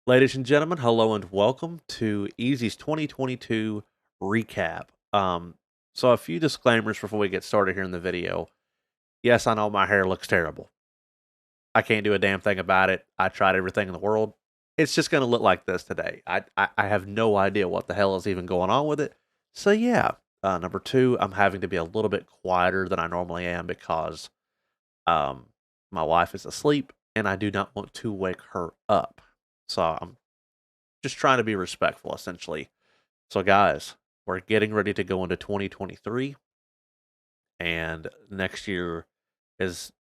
Ladies and gentlemen, hello and welcome to Easy's 2022 recap. So a few disclaimers before we get started here in the video. Yes, I know my hair looks terrible. I can't do a damn thing about it. I tried everything in the world. It's just going to look like this today. I have no idea what the hell is even going on with it. So yeah, number two, I'm having to be a little bit quieter than I normally am because um, my wife is asleep and I do not want to wake her up. So I'm just trying to be respectful, essentially. So, guys, we're getting ready to go into 2023, and next year is,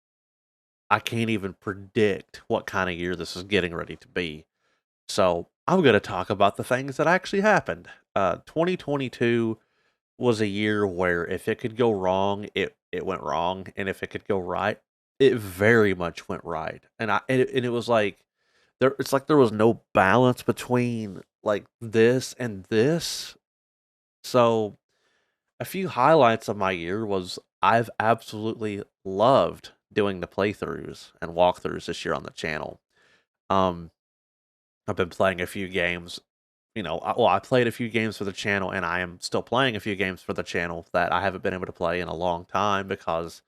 I can't even predict what kind of year this is getting ready to be. So, I'm going to talk about the things that actually happened. 2022 was a year where if it could go wrong, it went wrong, and if it could go right, it very much went right. And it was like it's like there was no balance between like this and this. So a few highlights of my year was I've absolutely loved doing the playthroughs and walkthroughs this year on the channel. Um, I've been playing a few games. I played a few games for the channel, and I am still playing a few games for the channel that I haven't been able to play in a long time because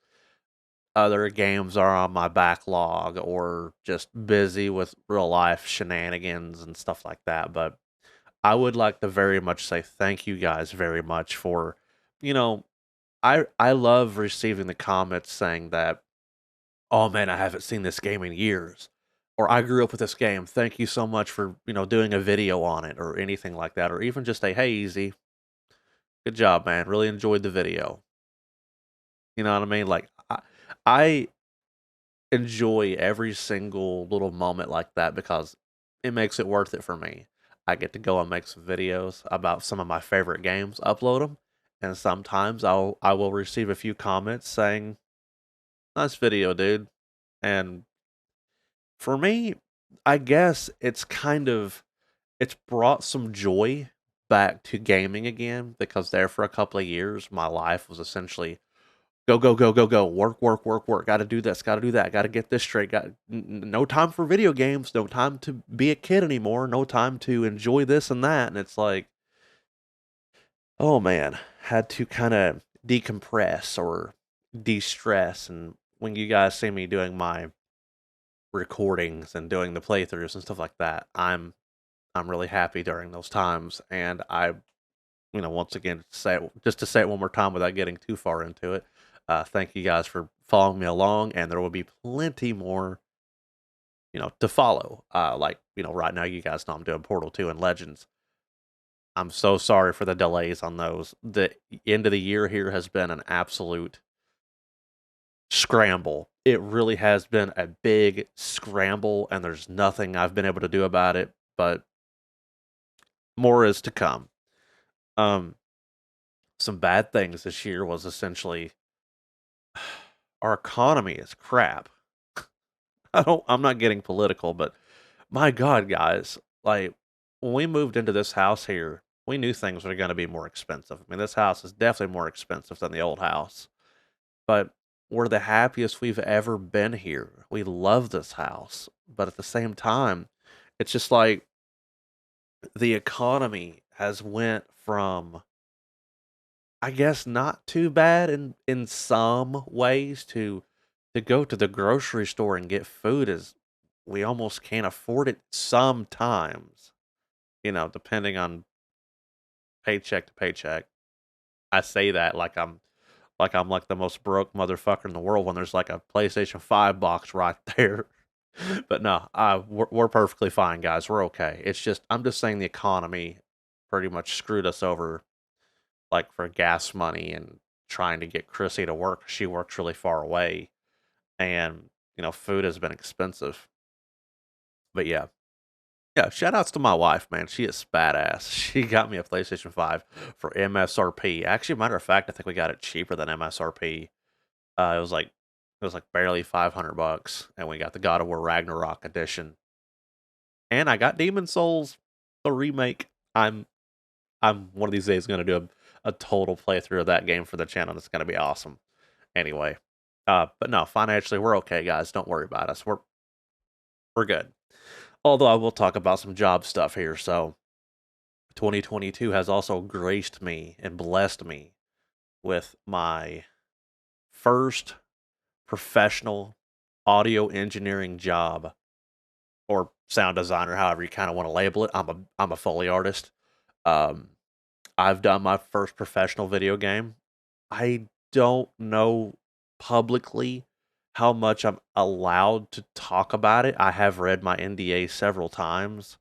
other games are on my backlog or just busy with real life shenanigans and stuff like that. But I would like to very much say thank you guys very much for, you know, I love receiving the comments saying that, "Oh man, I haven't seen this game in years," or "I grew up with this game. Thank you so much for doing a video on it," or anything like that, or even just a "Hey, Easy, good job, man. Really enjoyed the video." You know what I mean? Like I enjoy every single little moment like that because it makes it worth it for me. I get to go and make some videos about some of my favorite games, upload them, and sometimes I will receive a few comments saying, "Nice video, dude." And for me, I guess it's brought some joy back to gaming again because there for a couple of years my life was essentially go, go, go, go, go. Work, work, work, work. Got to do this. Got to do that. Got to get this straight. Got no time for video games. No time to be a kid anymore. No time to enjoy this and that. And it's like, oh man, had to kind of decompress or de-stress. And when you guys see me doing my recordings and doing the playthroughs and stuff like that, I'm really happy during those times. And once again, just to say it one more time without getting too far into it. Thank you guys for following me along, and there will be plenty more, to follow. Right now, you guys know I'm doing Portal 2 and Legends. I'm so sorry for the delays on those. The end of the year here has been an absolute scramble. It really has been a big scramble, and there's nothing I've been able to do about it, but more is to come. Um, some bad things this year was essentially our economy is crap. I'm not getting political, but my God, guys, like when we moved into this house here, we knew things were going to be more expensive. I mean, this house is definitely more expensive than the old house, but we're the happiest we've ever been here. We love this house, but at the same time, it's just like the economy has went from, I guess, not too bad in some ways to go to the grocery store and get food is we almost can't afford it sometimes, depending on paycheck to paycheck. I say that like I'm like the most broke motherfucker in the world when there's like a PlayStation 5 box right there. But no, we're perfectly fine, guys. We're okay. It's just I'm just saying the economy pretty much screwed us over, like for gas money and trying to get Chrissy to work. She works really far away, and food has been expensive. But yeah, yeah. Shout outs to my wife, man. She is badass. She got me a PlayStation 5 for MSRP. Actually, matter of fact, I think we got it cheaper than MSRP. It was like barely $500, and we got the God of War Ragnarok edition. And I got Demon Souls, the remake. I'm one of these days going to do a total playthrough of that game for the channel. It's going to be awesome. Anyway, but no, financially we're okay, guys. Don't worry about us. We're good. Although I will talk about some job stuff here. So 2022 has also graced me and blessed me with my first professional audio engineering job, or sound designer, however you kind of want to label it. I'm a Foley artist. Um, I've done my first professional video game. I don't know publicly how much I'm allowed to talk about it. I have read my NDA several times,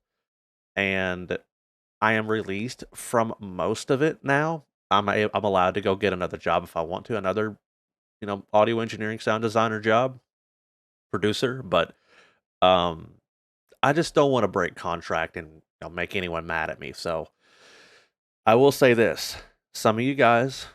and I am released from most of it now. I'm allowed to go get another job if I want to, another audio engineering sound designer job, producer, but um I just don't want to break contract and make anyone mad at me. So I will say this: some of you guys,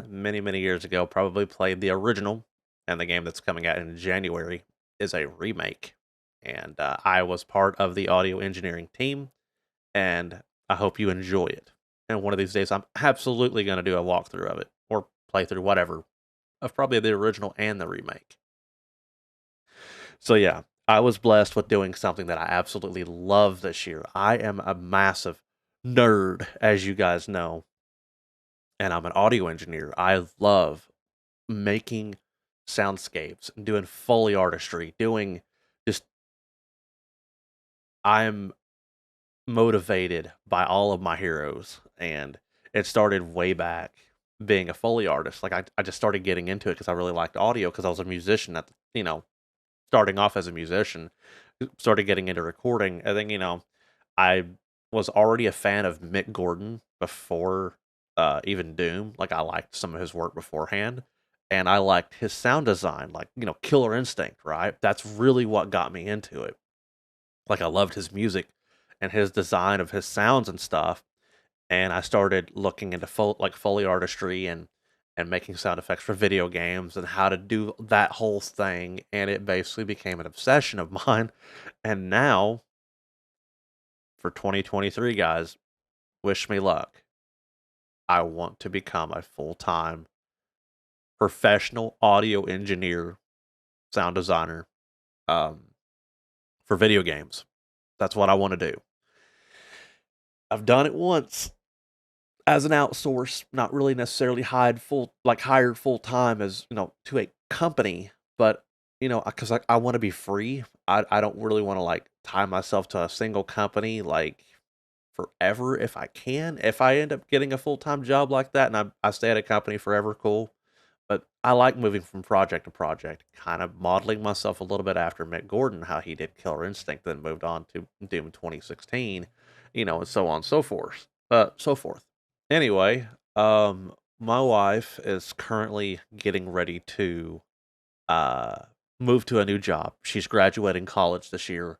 many years ago, probably played the original, and the game that's coming out in January is a remake. And I was part of the audio engineering team, and I hope you enjoy it. And one of these days, I'm absolutely going to do a walkthrough of it or playthrough, whatever, of probably the original and the remake. So yeah, I was blessed with doing something that I absolutely love this year. I am a massive nerd, as you guys know, and I'm an audio engineer. I love making soundscapes, doing Foley artistry, doing just I'm motivated by all of my heroes, and it started way back being a Foley artist. Like I just started getting into it because I really liked audio because I was a musician at starting off as a musician, started getting into recording. I think, I was already a fan of Mick Gordon before even Doom. Like, I liked some of his work beforehand, and I liked his sound design, like, Killer Instinct, right? That's really what got me into it. Like, I loved his music and his design of his sounds and stuff, and I started looking into Foley artistry and making sound effects for video games and how to do that whole thing, and it basically became an obsession of mine. And now for 2023, guys, wish me luck. I want to become a full-time professional audio engineer, sound designer, um, for video games. That's what I want to do. I've done it once as an outsource, not really necessarily hired full time as to a company, but because I want to be free. I don't really want to like tie myself to a single company like forever if I can. If I end up getting a full time job like that and I stay at a company forever, cool. But I like moving from project to project, kind of modeling myself a little bit after Mick Gordon, how he did Killer Instinct, then moved on to Doom 2016, and so on and so forth. So forth. Anyway, my wife is currently getting ready to uh move to a new job. She's graduating college this year,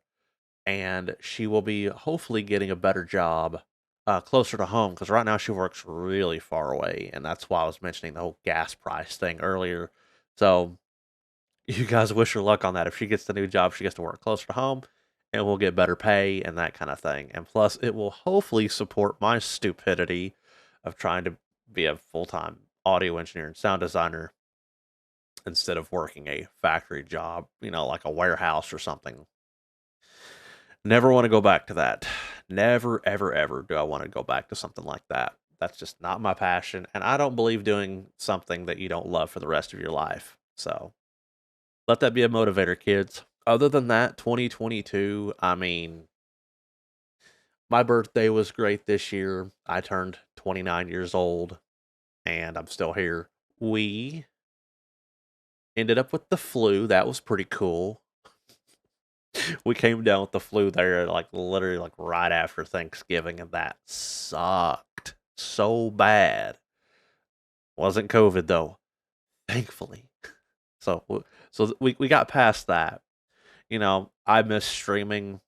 and she will be hopefully getting a better job closer to home because right now she works really far away, and that's why I was mentioning the whole gas price thing earlier. So you guys wish her luck on that. If she gets the new job, she gets to work closer to home, and we'll get better pay and that kind of thing. And plus, it will hopefully support my stupidity of trying to be a full time audio engineer and sound designer instead of working a factory job, like a warehouse or something. Never want to go back to that. Never, ever, ever do I want to go back to something like that. That's just not my passion. And I don't believe doing something that you don't love for the rest of your life. So let that be a motivator, kids. Other than that, 2022, I mean, my birthday was great this year. I turned 29 years old and I'm still here. We ended up with the flu. That was pretty cool. We came down with the flu there, like literally like right after Thanksgiving, and that sucked so bad. Wasn't COVID though, thankfully. So we got past that. I miss streaming.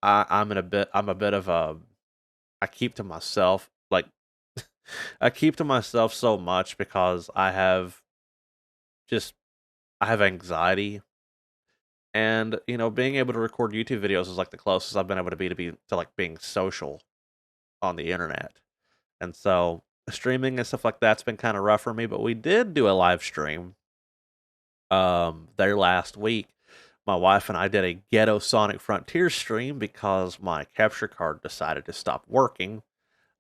I'm a bit of a I keep to myself. Like I keep to myself so much because just I have anxiety, and being able to record YouTube videos is like the closest I've been able to like being social on the internet. And so streaming and stuff like that's been kind of rough for me, but we did do a live stream there last week. my wife and I did a Ghetto Sonic Frontier stream because my capture card decided to stop working.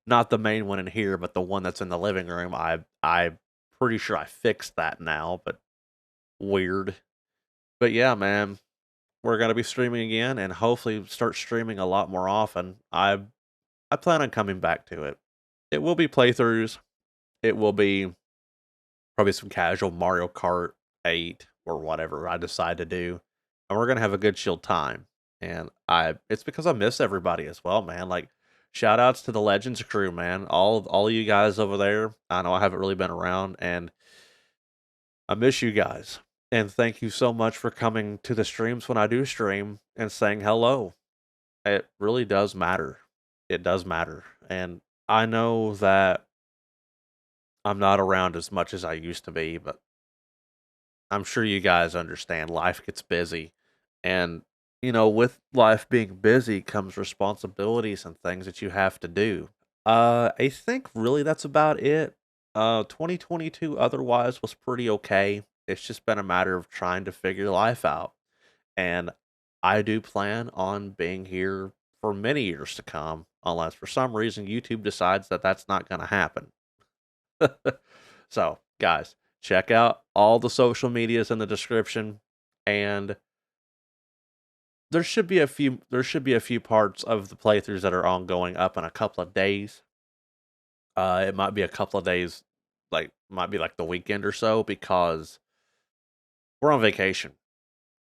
Not the main one in here, but the one that's in the living room. I'm pretty sure I fixed that now, but weird. But yeah, man, we're gonna be streaming again, and hopefully start streaming a lot more often. I plan on coming back to it. It will be playthroughs. It will be probably some casual Mario Kart 8 or whatever I decide to do, and we're gonna have a good chill time. And it's because I miss everybody as well, man. Like, shout outs to the Legends crew, man. All of you guys over there. I know I haven't really been around, and I miss you guys. And thank you so much for coming to the streams when I do stream and saying hello. It really does matter. It does matter. And I know that I'm not around as much as I used to be, but I'm sure you guys understand life gets busy. And, with life being busy comes responsibilities and things that you have to do. I think really that's about it. 2022 otherwise was pretty okay. It's just been a matter of trying to figure life out. And I do plan on being here for many years to come, unless for some reason YouTube decides that that's not going to happen. So, guys, check out all the social medias in the description, and there should be a few parts of the playthroughs that are ongoing up in a couple of days. It might be a couple of days, like might be like the weekend or so, because we're on vacation.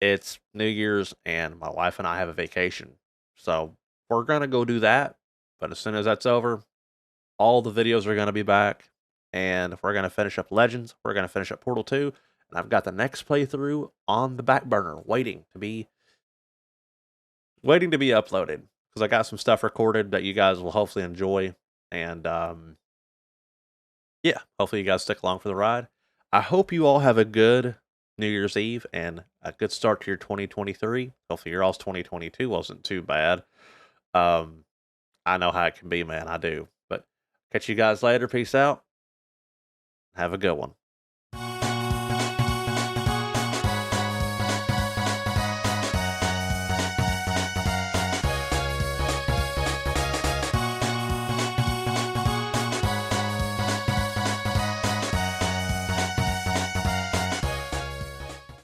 It's New Year's, and my wife and I have a vacation, so we're gonna go do that. But as soon as that's over, all the videos are gonna be back, and if we're gonna finish up Legends, we're gonna finish up Portal 2, and I've got the next playthrough on the back burner, waiting to be uploaded, because I got some stuff recorded that you guys will hopefully enjoy, and yeah, hopefully you guys stick along for the ride. I hope you all have a good New Year's Eve and a good start to your 2023. Hopefully your all's 2022 wasn't too bad. Um, I know how it can be, man. I do. But catch you guys later. Peace out. Have a good one.